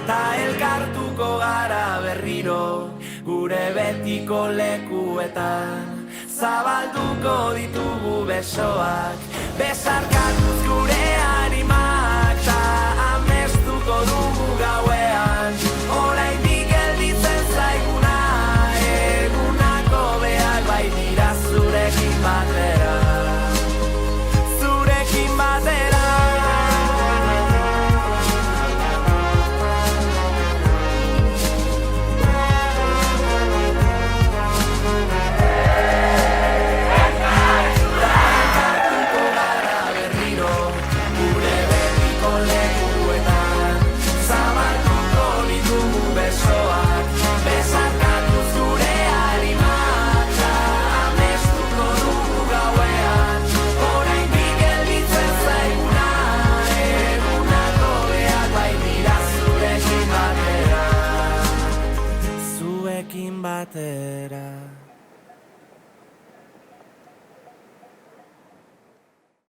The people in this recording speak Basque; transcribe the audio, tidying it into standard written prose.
Ta elkartuko gara berriro gure betiko lekuetan. Zabalduko ditugu besoak, besarkatuz gure animak, ta amestuko dugu gauean, oraindik gelditzen zaiguna, egunak hobeak baitira zurekin batera, zurekin batera. Batera.